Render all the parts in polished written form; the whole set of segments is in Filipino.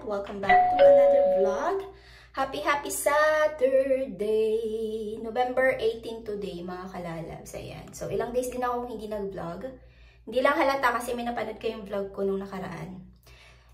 Welcome back to another vlog. Happy Saturday! November 18 today, mga kalalabs. Ayan. So, ilang days din ako hindi nag-vlog. Hindi lang halata kasi may napanood ko yung vlog ko nung nakaraan.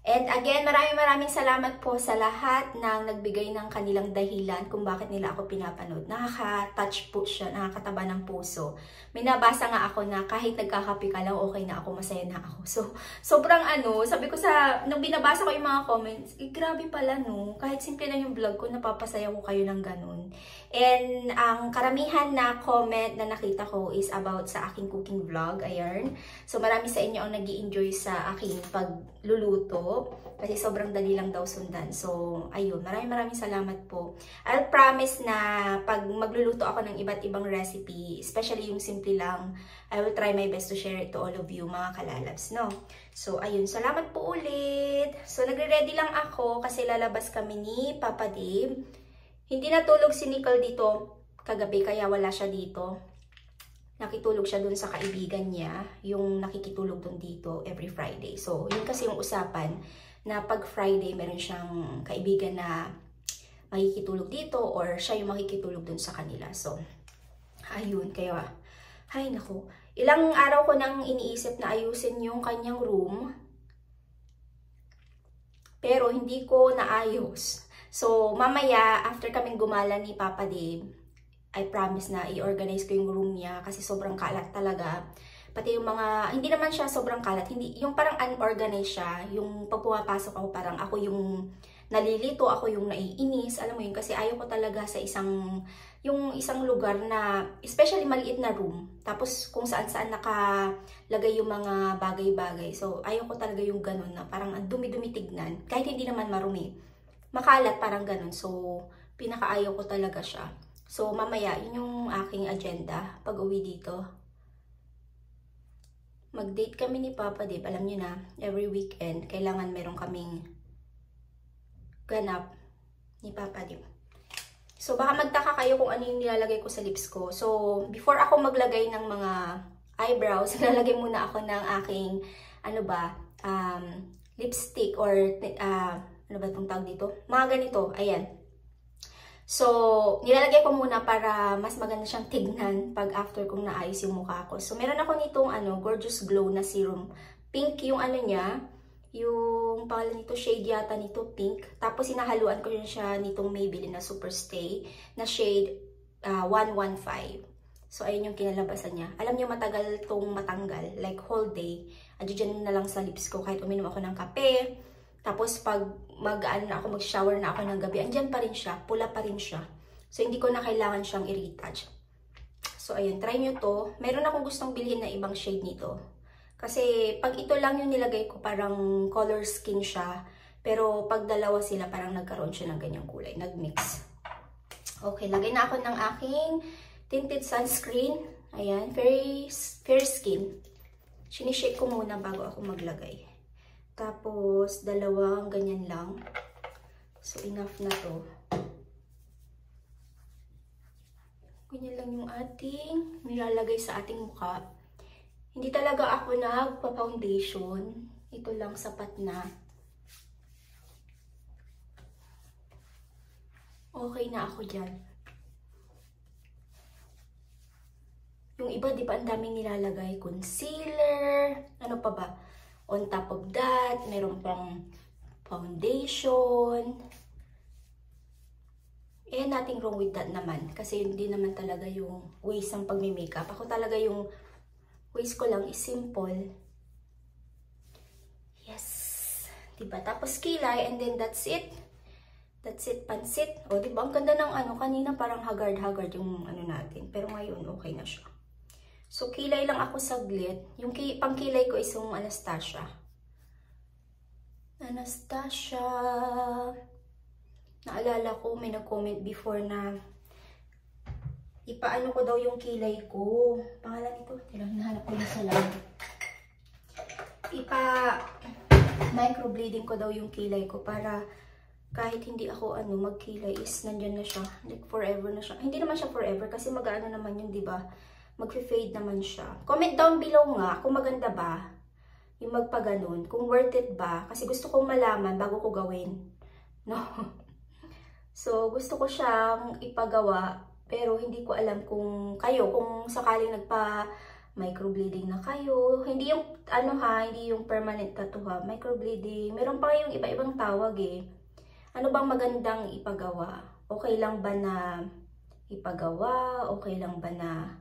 And again, maraming salamat po sa lahat ng nagbigay ng kanilang dahilan kung bakit nila ako pinapanood. Nakaka-touch po siya, nakakataba ng puso. May nabasa nga ako na kahit nagkakape ka lang, okay na ako, masaya na ako. So, sobrang sabi ko nung binabasa ko yung mga comments, grabe pala no, kahit simple lang yung vlog ko, napapasaya ko kayo ng ganun. And ang karamihan na comment na nakita ko is about sa aking cooking vlog, ayan. So, marami sa inyo ang nag-i-enjoy sa aking pagluluto. Kasi sobrang dali lang daw sundan. So, ayun. Maraming salamat po. I'll promise na pag magluluto ako ng iba't ibang recipe, especially yung simple lang, I will try my best to share it to all of you, mga kalalabs, no? So, ayun. Salamat po ulit. So, nagre-ready lang ako kasi lalabas kami ni Papa Dave. Hindi natulog si Nicole dito kagabi, kaya wala siya dito. Nakitulog siya dun sa kaibigan niya, yung nakikitulog dun dito every Friday. So, yun kasi yung usapan na pag Friday, meron siyang kaibigan na makikitulog dito or siya yung makikitulog dun sa kanila. So, ayun. Kaya, ay naku. Ilang araw ko nang iniisip na ayusin yung kanyang room. Pero, hindi ko naayos. So, mamaya, after kaming gumala ni Papa Dave, I promise na i-organize ko yung room niya kasi sobrang kalat talaga. Pati yung mga, hindi naman siya sobrang kalat, hindi, yung parang unorganized siya, yung pag pumapasok ako parang ako yung nalilito, ako yung naiinis, alam mo yun, kasi ayaw ko talaga sa isang lugar na, especially maliit na room, tapos kung saan-saan nakalagay yung mga bagay-bagay. So, ayaw ko talaga yung ganun na parang ang dumi-dumi tignan, kahit hindi naman marumi. Makalat, parang ganun. So, pinakaayaw ko talaga siya. So, mamaya, yun yung aking agenda pag uwi dito. Mag-date kami ni Papa Dave. Alam nyo na, every weekend, kailangan meron kaming ganap ni Papa Dave. So, baka magtaka kayo kung ano yung nilalagay ko sa lips ko. So, before ako maglagay ng mga eyebrows, nilalagay muna ako ng aking, lipstick or, ano ba itong tawag dito? Mga ganito, ayan. So, nilalagay ko muna para mas maganda siyang tignan pag after kong naayos yung mukha ko. So, meron ako nitong Gorgeous Glow na serum. Pink yung niya, yung pangalan nito, shade yata nito, pink. Tapos, sinahaluan ko yun siya nitong Maybelline na Superstay na shade 115. So, ayun yung kinalabasan niya. Alam niyo, matagal tong matanggal, like whole day. Adyan na lang sa lips ko kahit uminom ako ng kape. Tapos pag mag-shower na ako ng gabi, andyan pa rin siya, pula pa rin siya. So, hindi ko na kailangan siyang i-retouch. So, ayun, try nyo to. Meron akong gustong bilhin na ibang shade nito. Kasi, pag ito lang yung nilagay ko, parang color skin siya. Pero, pag dalawa sila, parang nagkaroon siya ng ganyang kulay. Nag-mix. Okay, lagay na ako ng aking tinted sunscreen. Ayan, fair skin. Sinishake ko muna bago ako maglagay. Tapos, dalawang ganyan lang. So, enough na to. Ganyan lang yung ating nilalagay sa ating mukha. Hindi talaga ako nagpa-foundation. Ito lang, sapat na. Okay na ako dyan. Yung iba, di ba, ang daming nilalagay? Concealer, ano pa ba? On top of that, meron pang foundation. Nothing wrong with that naman. Kasi hindi naman talaga yung ways ng pagme-makeup. Ako talaga yung ways ko lang is simple. Yes. Diba? Tapos kilay and then that's it. That's it. Pansit. O, diba? Ang ganda ng kanina parang haggard yung natin. Pero ngayon, okay na siya. So, kilay lang ako saglit. Yung pangkilay ko is yung Anastasia. Naalala ko, may nag-comment before na ipaano ko daw yung kilay ko. Pangalan nito? Hinahanap ko na sa lab. Microblading ko daw yung kilay ko para kahit hindi ako magkilay is nandyan na siya. Like forever na siya. Hindi naman siya forever kasi mag-ano naman yun, di ba? Mag-fade naman siya. Comment down below nga kung maganda ba yung magpaganon, kung worth it ba, kasi gusto kong malaman bago ko gawin. No? So, gusto ko siyang ipagawa, pero hindi ko alam kung kayo, kung sakaling microbleeding na kayo, hindi yung, hindi yung permanent tattoo ha, microbleeding, meron pa kayong iba-ibang tawag eh. Ano bang magandang ipagawa? Okay lang ba na ipagawa? Okay lang ba na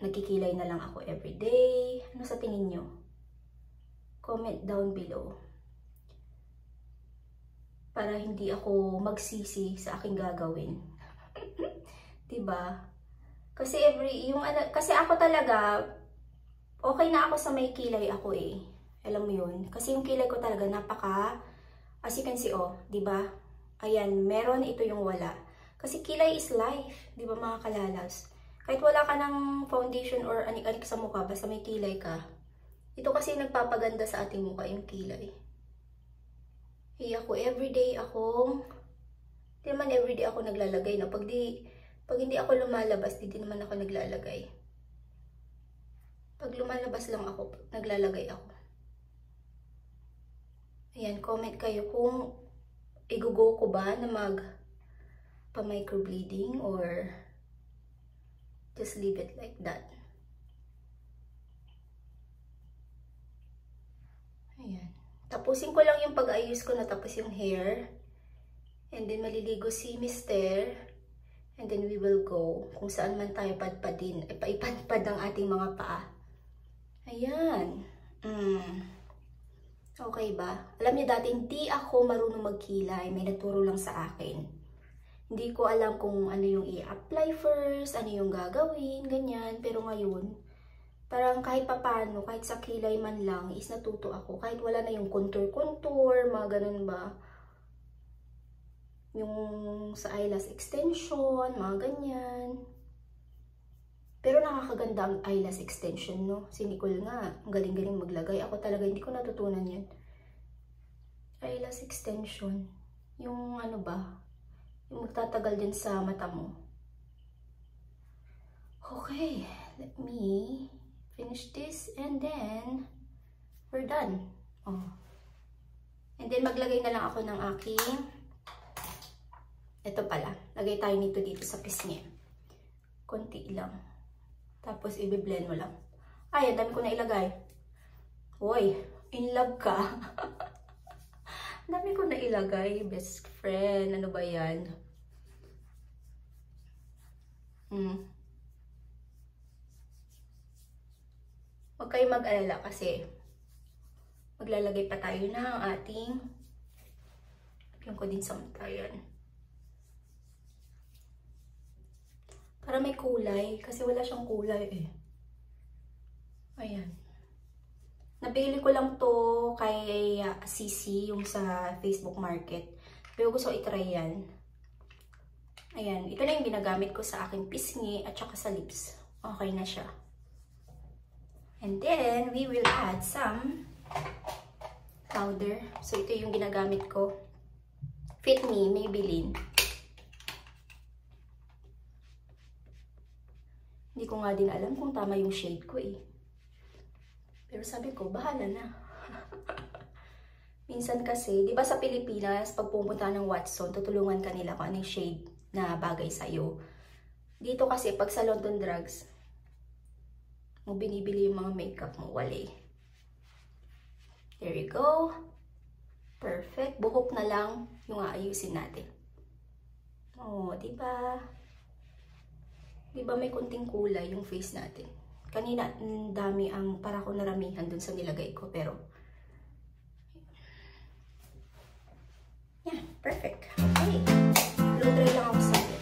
nagkikilay na lang ako everyday? Ano sa tingin nyo? Comment down below. Para hindi ako magsisi sa aking gagawin. Diba? Kasi kasi ako talaga, okay na ako sa may kilay ako eh. Alam mo yun? Kasi yung kilay ko talaga as you can see, oh, diba? Ayan, meron, ito yung wala. Kasi kilay is life, diba mga kalalas? Kahit wala ka ng foundation or anik-anik sa mukha, basta may kilay ka. Ito kasi nagpapaganda sa ating mukha, yung kilay. Everyday hindi naman everyday ako naglalagay, no? Pag hindi ako lumalabas, di naman ako naglalagay. Pag lumalabas lang ako, naglalagay ako. Ayan, comment kayo kung igugo ko ba na pa-microbleeding or just leave it like that. Ayan. Tapusin ko lang yung pag-ayos ko na tapos yung hair. And then maliligo si Mister. And then we will go kung saan man tayo padpadin. Ipadpad ang ating mga paa. Ayan. Okay ba? Alam niyo dati hindi ako marunong magkilay. May nagturo lang sa akin. Hindi ko alam kung ano yung i-apply first, ano yung gagawin, ganyan. Pero ngayon, parang kahit papano, kahit sa kilay man lang, is natuto ako. Kahit wala na yung contour, mga ganun ba. Yung sa eyelash extension, mga ganyan. Pero nakakaganda ang eyelash extension, no? Si Nicole nga, ang galing-galing maglagay. Ako talaga, hindi ko natutunan yun. Eyelash extension. Yung ano ba? Yung magtatagal din sa mata mo. Okay, let me finish this and then we're done. Oh. And then maglagay na lang ako ng aking, ito pala, lagay tayo nito dito sa pisngi. Konti lang. Tapos i-blend mo lang. Ay, ang dami ko na ilagay. Hoy, in love ka. Ang dami ko na ilagay, best friend. Ano ba yan? Huwag kayo mag-alala kasi maglalagay pa tayo ng ating, lagyan ko din sa mata yan. Para may kulay, kasi wala siyang kulay eh. Ayan. Nabili ko lang to kay Sisi, yung sa Facebook Market. Pero gusto ko itry yan. Ayan, ito na yung ginagamit ko sa aking pisngi at saka sa lips. Okay na siya. And then, we will add some powder. So, ito yung ginagamit ko. Fit Me, Maybelline. Hindi ko nga din alam kung tama yung shade ko eh. Pero sabi ko, bahala na. Minsan kasi, di ba sa Pilipinas, pag pumunta ng Watson, tutulungan ka nila kung anong shade na bagay sa'yo. Dito kasi, pag sa London Drugs, mo binibili yung mga makeup mo, wala. There you go. Perfect. Buhok na lang yung aayusin natin. Oh, diba? Diba may kunting kulay yung face natin? Kanina, dami para ko naramihan dun sa nilagay ko, pero yeah, perfect. Okay. Blow dry lang ako sa akin.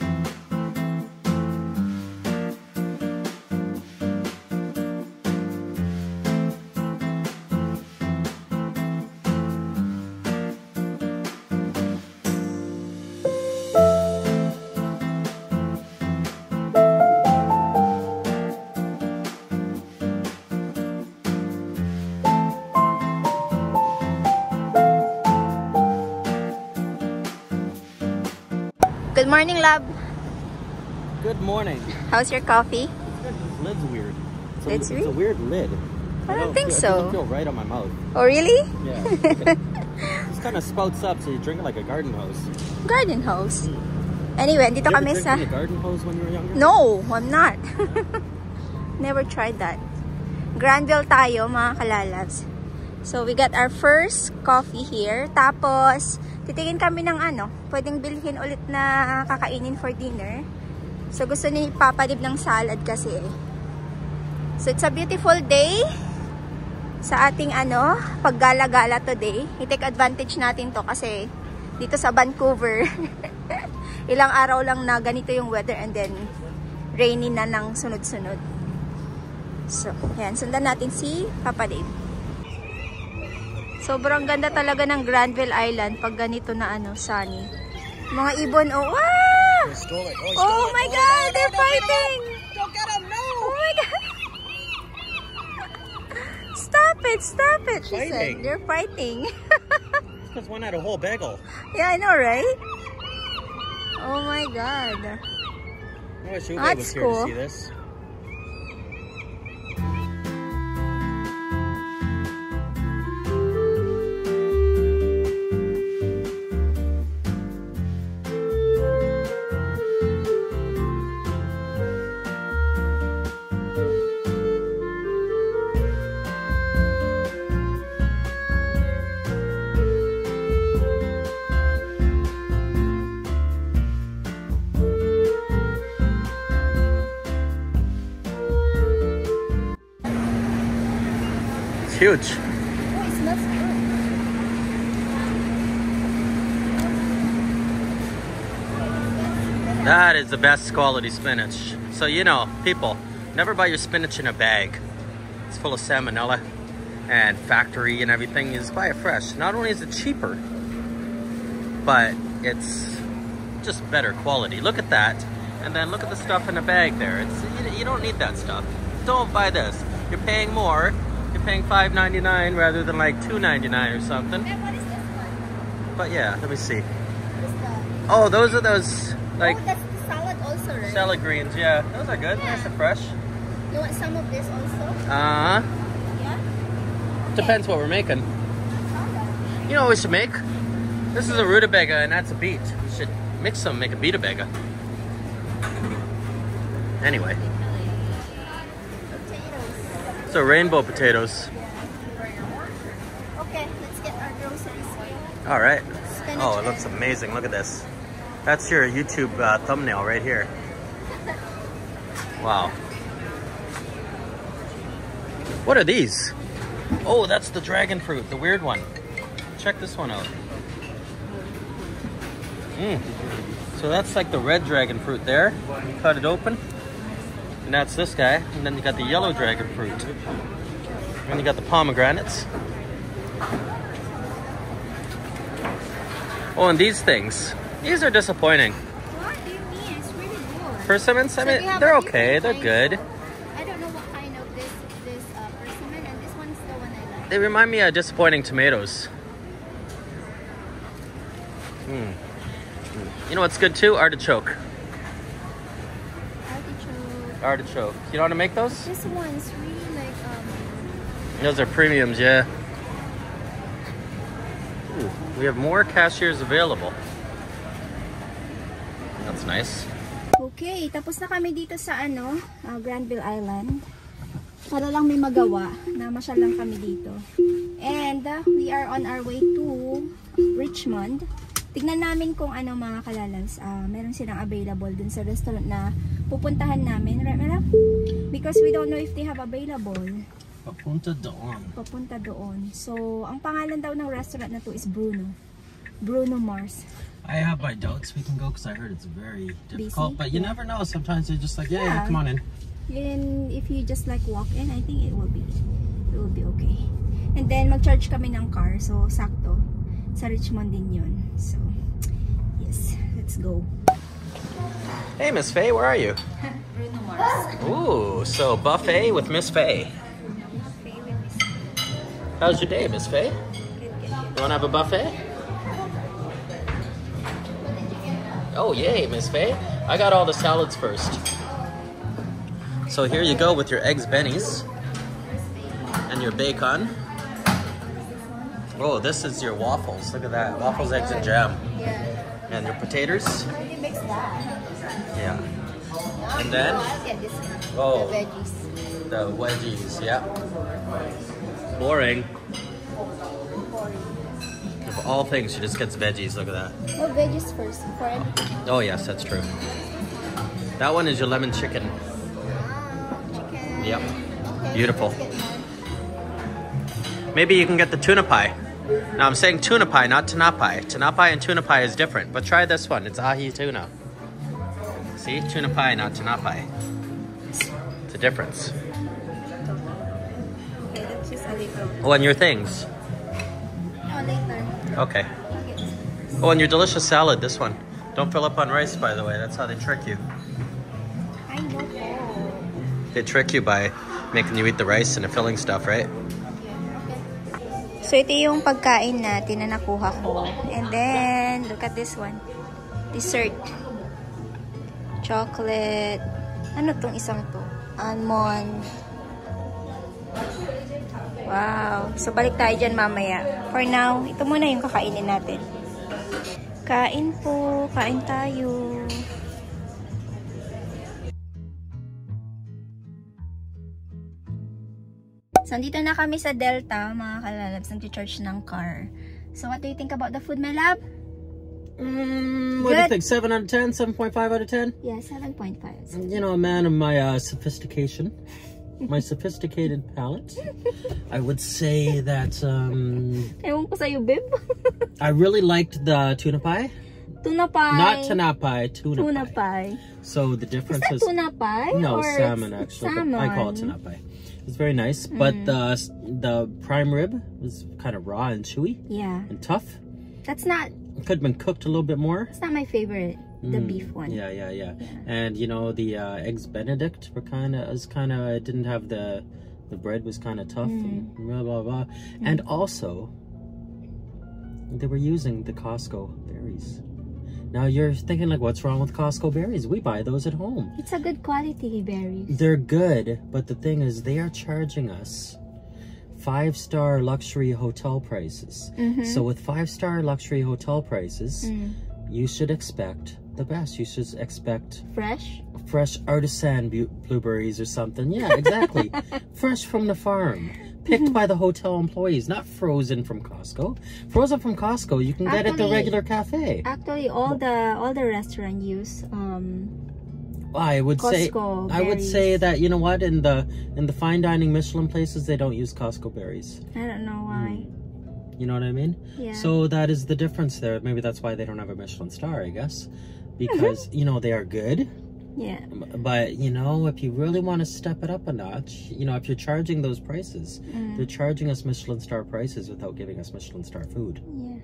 Good morning, love. Good morning. How's your coffee? The lid's weird. It's It's a weird lid. I don't think so. It doesn't feel right on my mouth. Oh, really? Yeah. It kind of spouts up, so you drink it like a garden hose. Garden hose. Anyway, dito kami sa... Did you drink a garden hose when you were younger? No, I'm not. Never tried that. Granville tayo, mga kalalabs. So, we got our first coffee here. Tapos, titingin kami ng ano, pwedeng bilhin ulit na kakainin for dinner. So, gusto ni Papa Dib ng salad kasi eh. So, it's a beautiful day sa ating ano, paggala-gala today. I-take advantage natin to kasi dito sa Vancouver, ilang araw lang na ganito yung weather and then rainy na ng sunod-sunod. So, yan. Sundan natin si Papa Dave. Sobrang ganda talaga ng Granville Island pag ganito na ano, sunny. Mga ibon, oh, wow! Oh my God, they're fighting! Don't get them, no! Oh my God! Stop it, she said. They're fighting. Because one had a whole bagel. Yeah, I know, right? Oh my God. I wish Uwe was here to see this. Huge. Oh, it smells good. That is the best quality spinach. So, you know, people, never buy your spinach in a bag. It's full of salmonella and factory and everything. You just buy it fresh. Not only is it cheaper, but it's just better quality. Look at that. And then look at the stuff in the bag there. You don't need that stuff. Don't buy this. You're paying more. You're paying $5.99 rather than like $2.99 or something. And what is this one? But yeah, let me see. What is that? Oh, those are those like oh, that's the salad also, right? salad greens. Yeah, those are good. Yeah. Nice and fresh. You want some of this also? Yeah. Depends what we're making. You know what we should make? This is a rutabaga and that's a beet. We should mix them, make a beetabaga. Anyway. So rainbow potatoes. Okay, let's get our groceries. All right. Spinach Oh, it looks amazing. Look at this. That's your YouTube thumbnail right here. Wow. What are these? Oh, that's the dragon fruit, the weird one. Check this one out. So that's like the red dragon fruit there. You cut it open. And that's this guy. And then you got the yellow dragon fruit. And you got the pomegranates. Oh, and these things. These are disappointing. What do you mean? It's really good. Persimmons, I So mean, they have they're a okay. They're different good. kind of- I don't know what kind of this persimmon, and this one's the one I like. They remind me of disappointing tomatoes. You know what's good too? Artichoke. Artichoke. Artichoke. You know how to make those? This one's really like Those are premiums, yeah. Ooh, we have more cashiers available. That's nice. Okay, tapos na kami dito sa Granville Island. Para lang may magawa na masyal lang kami dito. And we are on our way to Richmond. Tignan namin kung mga kalalabs, meron silang available dun sa restaurant na pupuntahan namin. Right, Mela? Because we don't know if they have available. Papunta doon. Papunta doon. So, ang pangalan daw ng restaurant na to is Bruno. Bruno Mars. I have my doubts we can go because I heard it's very difficult. Busy? But you never know. Sometimes they're just like, yeah, come on in. And if you just like walk in, I think it will be okay. And then mag-charge kami ng car. So, sakto. Sa Richmond din yun. So, yes. Let's go. Hey, Miss Faye, where are you? Bruno Mars. Ooh, so buffet with Miss Faye. How's your day, Miss Faye? You want to have a buffet? Oh, yay, Miss Faye. I got all the salads first. So here you go with your eggs bennies. And your bacon. Oh, this is your waffles. Look at that. Waffles, eggs, and jam. Yeah. And your potatoes. How do you mix that? Yeah. And then, Yeah, this one. oh, The veggies. the wedgies. Yeah. Boring. Of all things, she just gets veggies. Look at that. No veggies first before anything. Oh, yes, that's true. That one is your lemon chicken. Chicken. Yep. Okay, Beautiful. let's get more. Maybe you can get the tuna pie. Now, I'm saying tuna pie, not tinapay. Tinapay and tuna pie is different, but try this one. It's ahi tuna. See? Tuna pie, not tinapay. It's a difference. Okay, that's just a little. Oh, and your things. No, later. Okay. Oh, and your delicious salad, this one. Don't fill up on rice, by the way. That's how they trick you. I know. They trick you by making you eat the rice and the filling stuff, right? So, ito yung pagkain natin na nakuha ko. And then, look at this one. Dessert. Chocolate. Ano tong isang to? Almond. Wow. So, balik tayo dyan mamaya. For now, ito muna yung kakainin natin. Kain po. Kain tayo. So, andito na kami sa Delta, mga kalalabs, nag-charge ng car. So, what do you think about the food, my lab? What do you think? 7 out of 10? 7.5 out of 10? Yeah, 7.5. You know, a man of my sophistication, my sophisticated palate, I would say that Ewan ko sa'yo, babe. I really liked the tuna pie. Tuna pie. Not tinapay, Tuna pie. So the difference Is that tuna pie? no, or salmon actually. Salmon. But I call it tinapay. It's very nice, but the prime rib was kind of raw and chewy Yeah. and tough. That's not, Could have been cooked a little bit more. that's not my favorite. The beef one. Yeah. And you know the eggs Benedict were didn't have the bread was kind of tough and blah blah blah. And also they were using the Costco berries. Now you're thinking like, what's wrong with Costco berries? We buy those at home. It's a good quality berries. They're good, but the thing is they are charging us 5-star luxury hotel prices. So with 5-star luxury hotel prices, you should expect the best. You should expect fresh artisan blueberries or something. Yeah, exactly. Fresh from the farm. Picked by the hotel employees, not frozen from Costco. Frozen from Costco, you can get at the regular cafe. Actually, all the restaurant use I would Costco say that, you know what, in the fine dining Michelin places, they don't use Costco berries. I don't know why. You know what I mean? Yeah. So that is the difference there. Maybe that's why they don't have a Michelin star, I guess. Because, you know, they are good. Yeah. But, you know, if you really want to step it up a notch, you know, if you're charging those prices, they're charging us Michelin star prices without giving us Michelin star food. Yeah.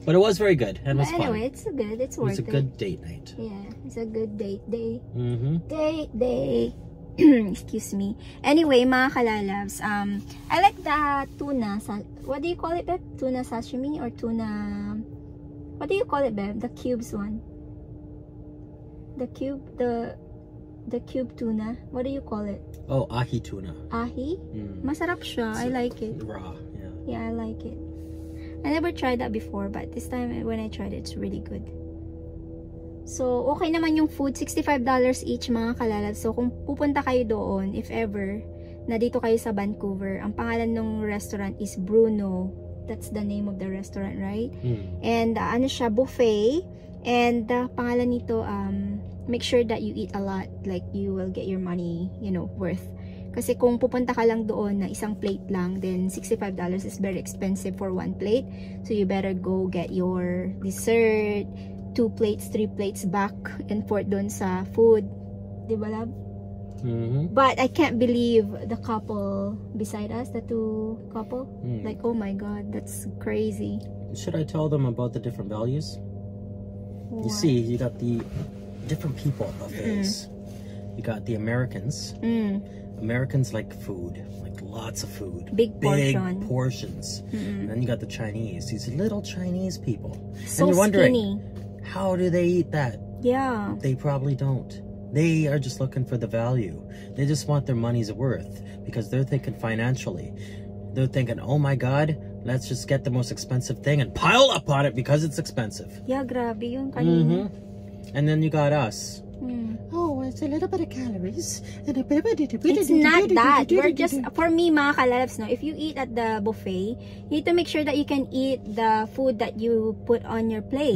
But it was very good and it was Anyway, fun. it's good. It's worth it. It was a good date night. Yeah, it's a good date day. Mm-hmm. Day. Excuse me. Anyway, mga kalalabs, I like the tuna. What do you call it, babe? Tuna sashimi or tuna... What do you call it, babe? The cubes one. The cube tuna. What do you call it? Oh, ahi tuna. Ahi? Masarap siya. I like it. Raw, yeah. Yeah, I like it. I never tried that before, but this time when I tried it, it's really good. So, okay naman yung food. $65 each, mga kalalab. So, kung pupunta kayo doon, if ever, na dito kayo sa Vancouver, ang pangalan ng restaurant is Bruno. That's the name of the restaurant, right? And ano siya, buffet. And pangalan nito, make sure that you eat a lot. Like, you will get your money, you know, worth. Kasi kung pupunta ka lang doon na isang plate lang, then $65 is very expensive for one plate. So, you better go get your dessert, 2 plates, 3 plates back and forth doon sa food. Diba, love? But I can't believe the couple beside us, the 2 couple. Like, oh my God, that's crazy. Should I tell them about the different values? You see, you got the different people at buffets. You got the Americans. Americans like food, like lots of food. Big portions. And then you got the Chinese, these little Chinese people. So and you're wondering, skinny. how do they eat that? Yeah. They probably don't. They are just looking for the value. They just want their money's worth because they're thinking financially. they're thinking, oh my God, let's just get the most expensive thing and pile up on it because it's expensive. Yeah, grabe yun kanina. And then you got us. Oh, it's a little bit of calories. And a bit of It's not that. We're just, for me, mga kalalabs, no, if you eat at the buffet, you need to make sure that you can eat the food that you put on your plate.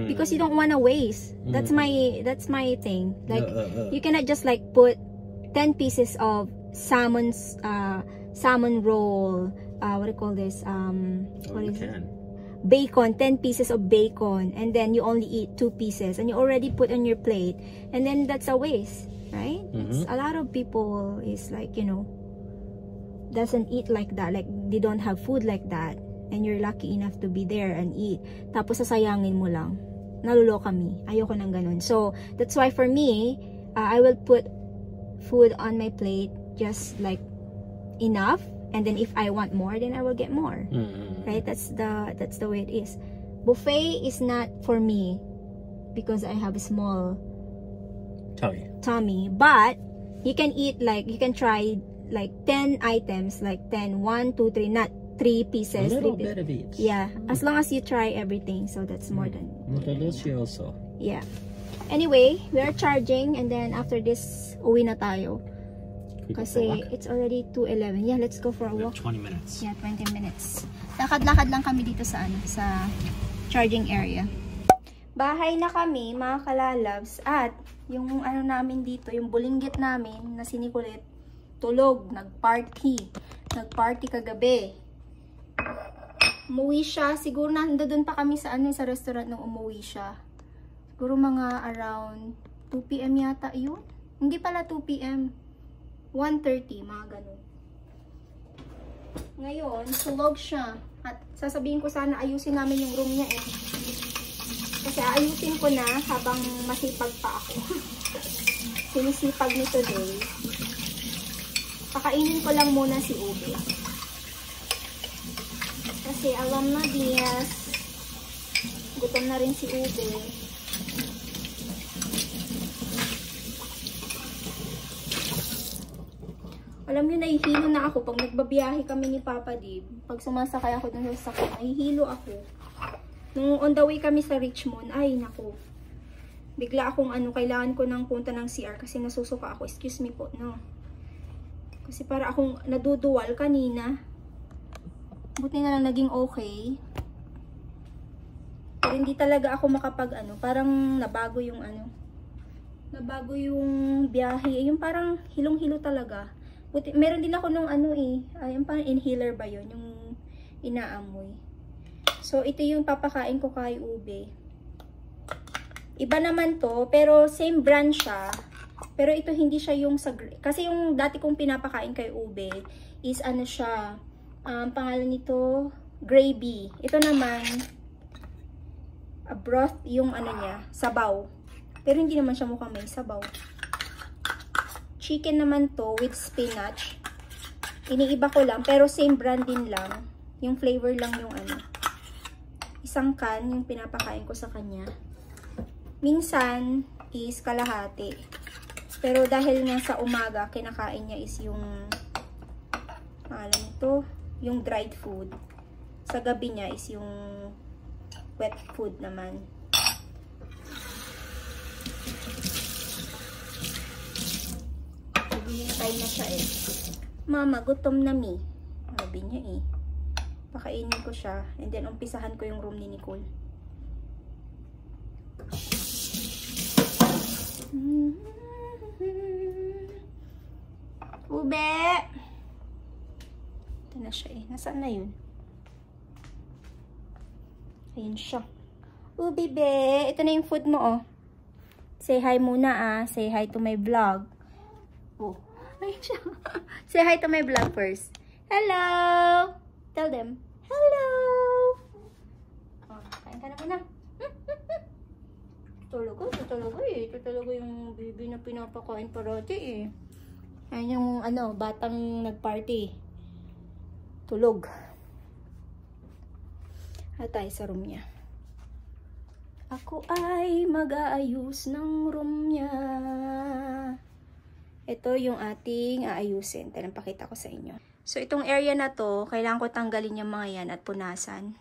Because you don't want to waste. That's my thing. Like, you cannot just like put 10 pieces of salmon roll, what do you call this? What is it? Bacon, 10 pieces of bacon, and then you only eat 2 pieces, and you already put on your plate, and then that's a waste, right? A lot of people is like, you know, doesn't eat like that, like they don't have food like that, and you're lucky enough to be there and eat, tapos sasayangin mo lang. Nalulo kami. Ayoko nang ganun. So that's why for me, I will put food on my plate just like enough, and then if I want more, then I will get more. Right? That's the way it is. Buffet is not for me because I have a small tummy. But you can eat like, you can try like 10 items, like 10, 1, 2, 3, not 3 pieces. A little bit of each. Yeah, as long as you try everything, so that's more than. Delicioso. Yeah. Anyway, we are charging, and then after this, uwi na tayo. Kasi it's already 2:11. Yeah, let's go for a walk. 20 minutes. Yeah, 20 minutes. Lakad-lakad lang kami dito sa sa charging area. Bahay na kami, mga kalalabs, at yung ano namin dito, yung bulinggit namin na sinikulit, tulog, nagparty kagabi. Umuwi siya, siguro nandoon pa kami sa sa restaurant nung umuwi siya. Siguro mga around 2 PM yata yun. Hindi pala 2 PM. 1:30, mga ganun. Ngayon, tulog siya. At sasabihin ko sana ayusin namin yung room niya eh. Kasi ayusin ko na habang masipag pa ako. Sinisipag ni today. Pakainin ko lang muna si Ube. Kasi alam na Diaz, gutom na rin si Ube. Alam niyo, nahihilo na ako pag nagbabiyahe kami ni Papa Dib. Pag sumasakay ako dun sa sakit, nahihilo ako. Nung on the way kami sa Richmond, ay naku. Bigla akong kailangan ko ng punta ng CR kasi nasusuka ako. Excuse me po, no. Kasi para akong naduduwal kanina. Buti na lang naging okay. Pero hindi talaga ako makapag parang nabago yung nabago yung biyahe. Yung parang hilong-hilo talaga. Buti, meron din ako nung yung parang inhaler ba yun, yung inaamoy. So, ito yung papakain ko kay Ube. Iba naman to, pero same brand siya. Pero ito hindi siya yung kasi yung dati kong pinapakain kay Ube is siya, pangalan nito, gravy. Ito naman, broth yung niya, sabaw. Pero hindi naman siya mukhang may sabaw. Chicken naman to with spinach. Iniiba ko lang, pero same brand din lang. Yung flavor lang yung isang can yung pinapakain ko sa kanya. Minsan is kalahati. Pero dahil nga sa umaga, kinakain niya is yung yung dried food. Sa gabi niya is yung wet food naman. Hintay na siya eh. Mama, gutom na mi. Sabi niya eh. Pakainin ko siya. And then, umpisahan ko yung room ni Nicole. Ube! Ito na siya eh. Nasaan na yun? Ayun siya. Ube, be! Ito na yung food mo oh. Say hi muna Say hi to my vlog. Oh, ayun siya. Say hi to my vlog first. Hello! Tell them. Hello! Oh, kain ka na muna. Ito talaga yung baby na pinapakain parati eh. Ayan yung batang nagparty. Tulog. At tayo sa room niya. Ako ay mag-aayos ng room niya. Ito yung ating aayusin. Pakita ko sa inyo. So, itong area na to, kailangan ko tanggalin yung mga yan at punasan.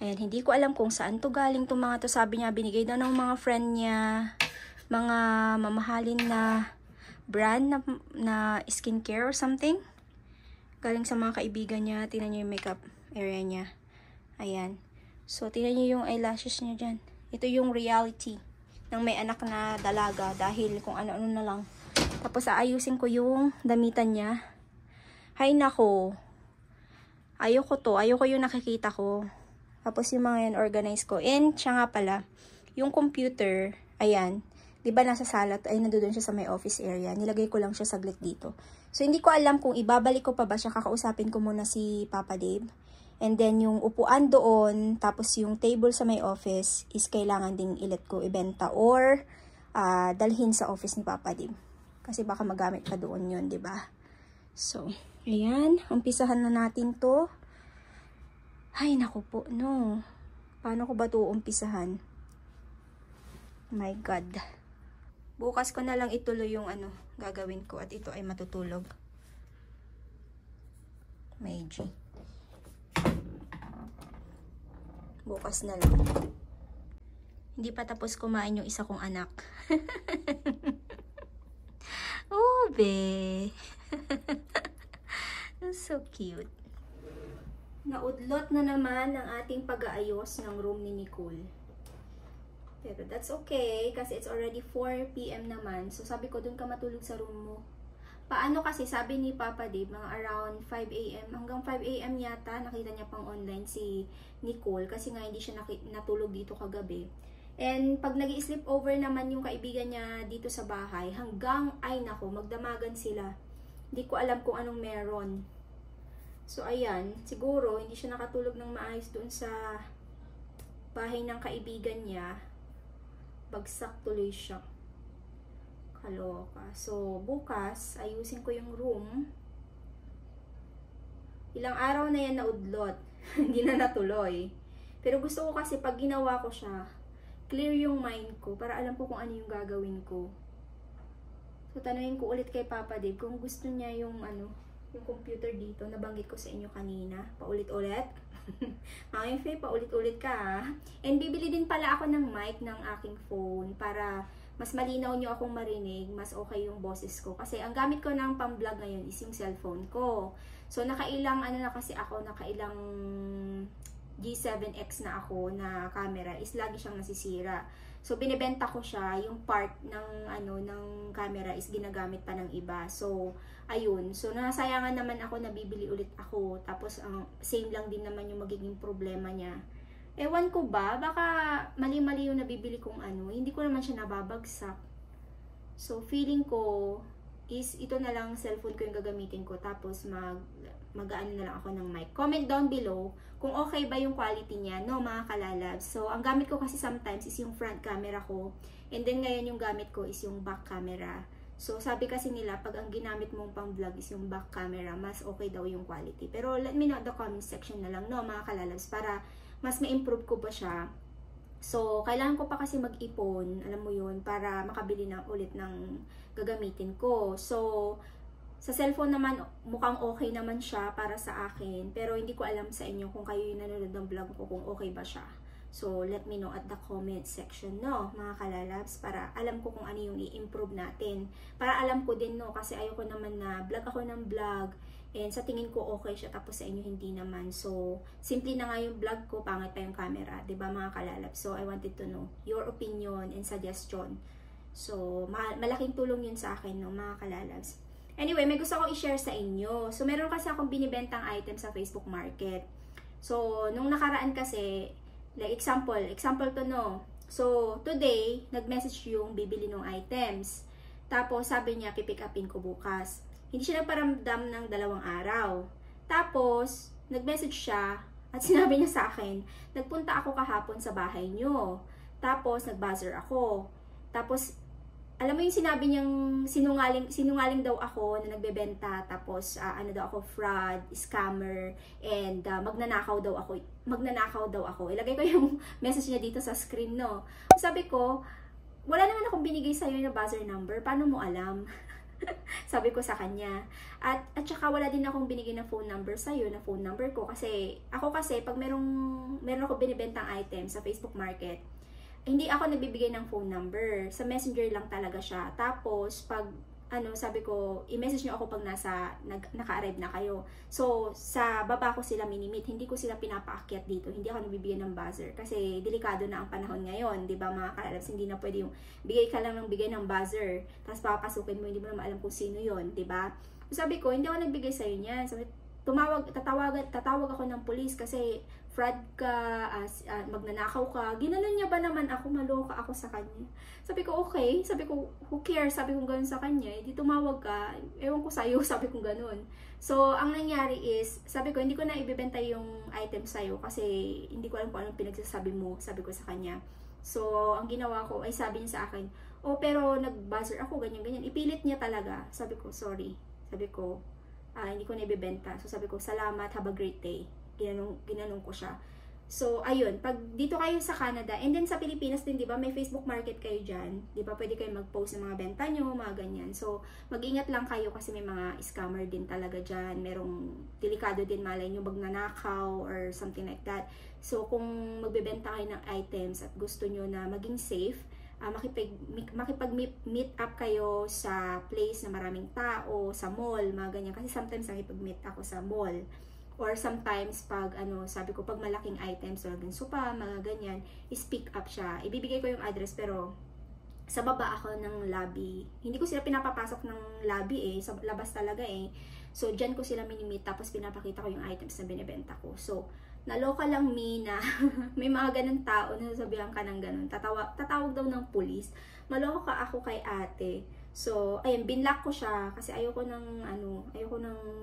Ayan, hindi ko alam kung saan to galing itong mga to. Sabi niya, binigay daw ng mga friend niya, mga mamahalin na brand na skincare or something. Galing sa mga kaibigan niya. Tingnan niyo yung makeup area niya. Ayan. So, tingnan niyo yung eyelashes niya dyan. Ito yung reality ng may anak na dalaga dahil kung ano-ano na lang. Tapos, aayusin ko yung damitan niya. Hay nako. Ayoko to. Ayoko yung nakikita ko. Tapos yung mga yan, organize ko. And, siya nga pala, yung computer, ayan, diba nasa salat, ay nandoon siya sa may office area. Nilagay ko lang siya saglit dito. So, hindi ko alam kung ibabalik ko pa ba siya. Kakausapin ko muna si Papa Dave. And then, yung upuan doon, tapos yung table sa may office, is kailangan ding ilet ko ibenta or dalhin sa office ni Papa Dave. Kasi baka magamit pa doon yun, diba? So, ayan. Umpisahan na natin to. Ay, naku po, no. Paano ko ba ito umpisahan? My God. Bukas ko na lang ituloy yung gagawin ko at ito ay matutulog. May G. Bukas na lang. Hindi pa tapos kumain yung isa kong anak. Oh, be. So cute. Naudlot na naman ang ating pag-aayos ng room ni Nicole. Pero that's okay kasi it's already 4 PM naman. So sabi ko, dun ka matulog sa room mo. Paano kasi sabi ni Papa Dave, mga around 5 AM hanggang 5 AM yata, nakita niya pang online si Nicole kasi nga hindi siya natulog dito kagabi. And pag nag-i-sleep over naman yung kaibigan niya dito sa bahay, hanggang ay nako, magdamagan sila. Hindi ko alam kung anong meron. So ayan, siguro hindi siya nakatulog ng maayos doon sa bahay ng kaibigan niya. Bagsak tuloy siya. Kaloka. So bukas, ayusin ko yung room. Ilang araw na yan naudlot. Hindi na natuloy. Pero gusto ko kasi pag ginawa ko siya, clear yung mind ko para alam ko kung ano yung gagawin ko. So tanungin ko ulit kay Papa Dave kung gusto niya yung yung computer dito, nabanggit ko sa inyo kanina, paulit-ulit. Mga Faye, paulit-ulit ka ha. And bibili din pala ako ng mic ng aking phone para mas malinaw nyo akong marinig, mas okay yung boses ko. Kasi ang gamit ko ng pang-vlog ngayon is yung cellphone ko. So nakailang na kasi ako, nakailang G7X na ako na camera is lagi siyang nasisira. So binebenta ko siya, yung part ng ng camera is ginagamit pa ng iba. So ayun, so nasayangan naman ako na bibili ulit ako. Tapos same lang din naman yung magiging problema niya. Ewan ko ba, baka mali-mali yung nabibili kong hindi ko naman siya nababagsak. So feeling ko is ito na lang cellphone ko yung gagamitin ko. Tapos mag-ano na lang ako ng mic. Comment down below kung okay ba yung quality niya, no mga kalalabs. So ang gamit ko kasi sometimes is yung front camera ko. And then ngayon yung gamit ko is yung back camera. So sabi kasi nila pag ang ginamit mong pang vlog is yung back camera, mas okay daw yung quality. Pero let me know at the comment section na lang, no mga kalalabs, para mas ma-improve ko ba siya. So kailangan ko pa kasi mag-ipon, alam mo yun, para makabili na ulit ng gagamitin ko. So sa cellphone naman, mukhang okay naman siya para sa akin. Pero hindi ko alam sa inyo kung kayo yung nanonood ng vlog ko kung okay ba siya. So, let me know at the comment section, no, mga kalalabs, para alam ko kung ano yung i-improve natin. Para alam ko din, no, kasi ayoko naman na vlog ako ng vlog, and sa tingin ko okay siya, tapos sa inyo hindi naman. So, simple na nga yung vlog ko, pangit pa yung camera, diba mga kalalabs? So, I wanted to know your opinion and suggestion. So, malaking tulong yun sa akin, no, mga kalalabs. Anyway, may gusto akong i-share sa inyo. So, meron kasi akong binibentang item sa Facebook Market. So, nung nakaraan kasi, like example to no. So, today, nag-message yung bibili ng items. Tapos, sabi niya, pipick upin ko bukas. Hindi siya nagparamdam ng 2 araw. Tapos, nag-message siya at sinabi niya sa akin, nagpunta ako kahapon sa bahay niyo. Tapos, nag-buzzer ako. Tapos, alam mo yung sinabi niyang sinungaling daw ako na nagbebenta, tapos daw ako, fraud, scammer, and magnanakaw daw ako. Ilagay ko yung message niya dito sa screen, no. Sabi ko, wala naman akong binigay sa'yo na buzzer number, paano mo alam? Sabi ko sa kanya. At saka wala din akong binigay na phone number sa'yo, na phone number ko. Kasi, pag meron ako binibentang item sa Facebook Market, hindi ako nagbibigay ng phone number. Sa Messenger lang talaga siya. Tapos, sabi ko, i-message nyo ako pag naka-arrive na kayo. So, sa baba ko sila minimit. Hindi ko sila pinapaakyat dito. Hindi ako nabibigyan ng buzzer. Kasi, delikado na ang panahon ngayon. Diba, mga ka-arrives, hindi na pwede yung bigay ka lang ng bigay ng buzzer. Tapos, papasukin mo, hindi mo na maalam kung sino yon, diba? So, sabi ko, hindi ako nagbigay sa'yo niyan. Sabi, tatawag ako ng police kasi fraud ka, magnanakaw ka. Ginanon niya ba naman ako, maloka ako sa kanya. Sabi ko, okay. Sabi ko, who cares? Sabi ko gano'n sa kanya. Di tumawag ka. Ewan ko sa'yo, sabi ko gano'n. So, ang nangyari is, sabi ko, hindi ko na ibibenta yung item sa'yo kasi hindi ko alam kung anong pinagsasabi mo, sabi ko sa kanya. So, ang ginawa ko ay sabi niya sa akin, oh, pero nag-buzzer ako, ganyan-ganyan. Ipilit niya talaga. Sabi ko, sorry. Sabi ko, hindi ko na ibibenta. So, sabi ko, salamat, have a great day. Ginanong ko siya. So, ayun, pag dito kayo sa Canada, and then sa Pilipinas din, di ba, may Facebook Market kayo dyan. Di ba, pwede kayo mag-post ng mga benta nyo, mga ganyan. So, mag-ingat lang kayo kasi may mga scammer din talaga dyan. Merong delikado din, malay nyo, magnanakaw or something like that. So, kung magbebenta kayo ng items at gusto nyo na maging safe, makipag-meet up kayo sa place na maraming tao, sa mall, mga ganyan. Kasi sometimes nakipag-meet ako sa mall. Or sometimes, sabi ko, pag malaking items, so sopa, mga ganyan, is-pick up siya. Ibibigay ko yung address, pero sa baba ako ng lobby. Hindi ko sila pinapapasok ng lobby sa labas talaga So, dyan ko sila minimit, tapos pinapakita ko yung items na binibenta ko. So, naloka lang na may mga ganun tao na sasabihan ka ng ganun. Tatawag daw ng police. Maloka ako kay ate. So, ayun, binlock ko siya kasi ayoko ng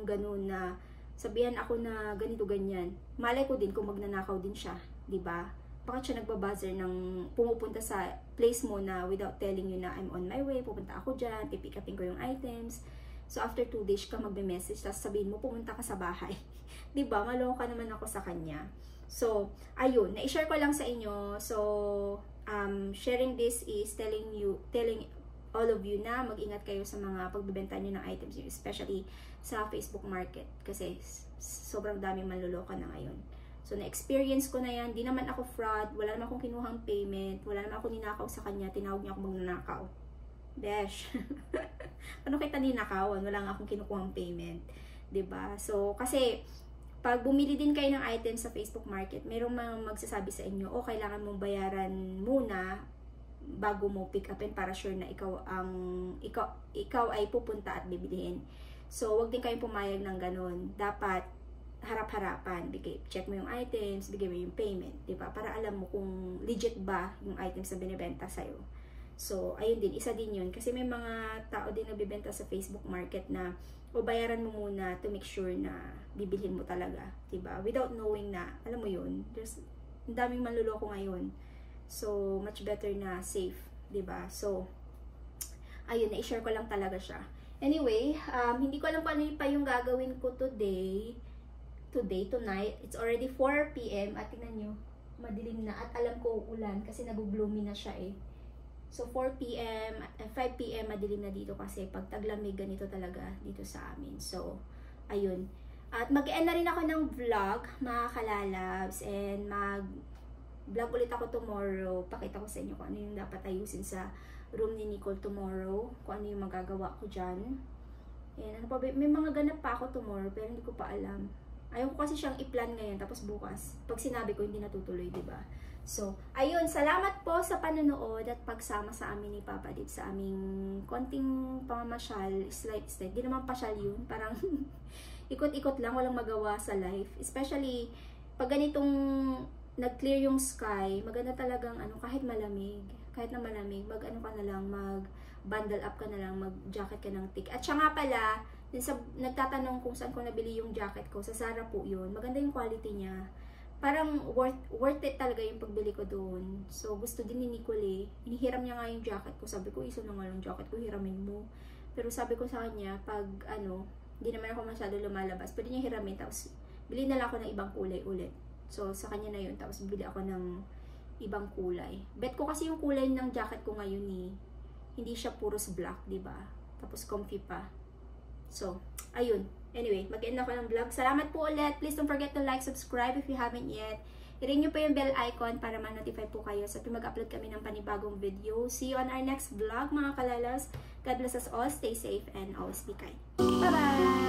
ganun na sabihan ako na ganito ganyan. Malay ko din kung magnanakaw din siya, 'di ba? Bakit siya nagbabuzzer ng pumupunta sa place mo na without telling you na I'm on my way, pupunta ako diyan, pipick upin ko yung items. So after 2 days ka magbe-message, tapos sabihin mo pumunta ka sa bahay. 'Di ba? Maloko naman ako sa kanya. So, ayun, na-share ko lang sa inyo. So, sharing this is telling all of you na mag-ingat kayo sa mga pagbebenta niyo ng items niyo, especially sa Facebook Market kasi sobrang daming manloloko na ngayon. So, na-experience ko na yan. Di naman ako fraud. Wala naman akong kinuhang payment. Wala naman ako ninakaw sa kanya. Tinawag niya ako magnanakaw. Besh. Paano kita ninakawan? Wala nga akong kinukuhang payment. Diba? So, kasi pag bumili din kayo ng items sa Facebook Market, mayroong mga magsasabi sa inyo, kailangan mong bayaran muna bago mo pick upin para sure na ikaw ay pupunta at bibilihin. So, wag din kayong pumayag ng ganun. Dapat harap-harapan. Check mo yung items, bigay mo yung payment, diba? Para alam mo kung legit ba yung items na binibenta sa'yo. So, ayun din, isa din yun. Kasi may mga tao din na bibenta sa Facebook Market na bayaran mo muna to make sure na bibilhin mo talaga, diba? Without knowing na, alam mo yun, there's daming manluloko ngayon. So, much better na safe, diba? So, ayun, na-share ko lang talaga siya. Anyway, hindi ko alam kung ano pa yung gagawin ko tonight. It's already 4 PM at tingnan nyo, madilim na at alam ko ulan kasi nag-gloomy na siya So, 4 PM, 5 PM madilim na dito kasi pag taglamig ganito talaga dito sa amin. So, ayun. At mag-end na rin ako ng vlog, mga kalalabs, and vlog ulit ako tomorrow. Pakita ko sa inyo kung ano yung dapat ayusin sa room ni Nicole tomorrow. Kung ano yung magagawa ko dyan. And may mga ganap pa ako tomorrow pero hindi ko pa alam. Ayaw ko kasi siyang i-plan ngayon tapos bukas. Pag sinabi ko hindi natutuloy, diba? So, ayun. Salamat po sa panonood at pagsama sa amin ni Papa Dip sa aming konting pamamasyal. Slight. Di naman pasyal yun. Parang ikot-ikot lang. Walang magawa sa life. Especially pag ganitong nag-clear yung sky, maganda talagang kahit malamig. Kahit na malamig, mag-bundle up ka na lang, mag-jacket ka ng thick. At siya nga pala, nagtatanong kung saan ko nabili yung jacket ko, sa Zara po yun. Maganda yung quality niya. Parang worth it talaga yung pagbili ko doon. So, gusto din ni Nicole Inihiram niya nga yung jacket ko. Sabi ko, isa na nga yung jacket ko, hiramin mo. Pero sabi ko sa kanya, pag hindi naman ako masyado lumalabas, pwede niya hiramin, tapos bili na lang ako ng ibang kulay ulit. So, sa kanya na yun, tapos bili ako ng ibang kulay. Bet ko kasi yung kulay ng jacket ko ngayon hindi siya puros black, diba? Tapos comfy pa. So, ayun. Anyway, mag-end ako ng vlog. Salamat po ulit. Please don't forget to like, subscribe if you haven't yet. I-ring nyo po yung bell icon para ma-notify po kayo sa tuwing mag-upload kami ng panibagong video. See you on our next vlog, mga kalalas. God bless us all. Stay safe and always be kind. Bye-bye!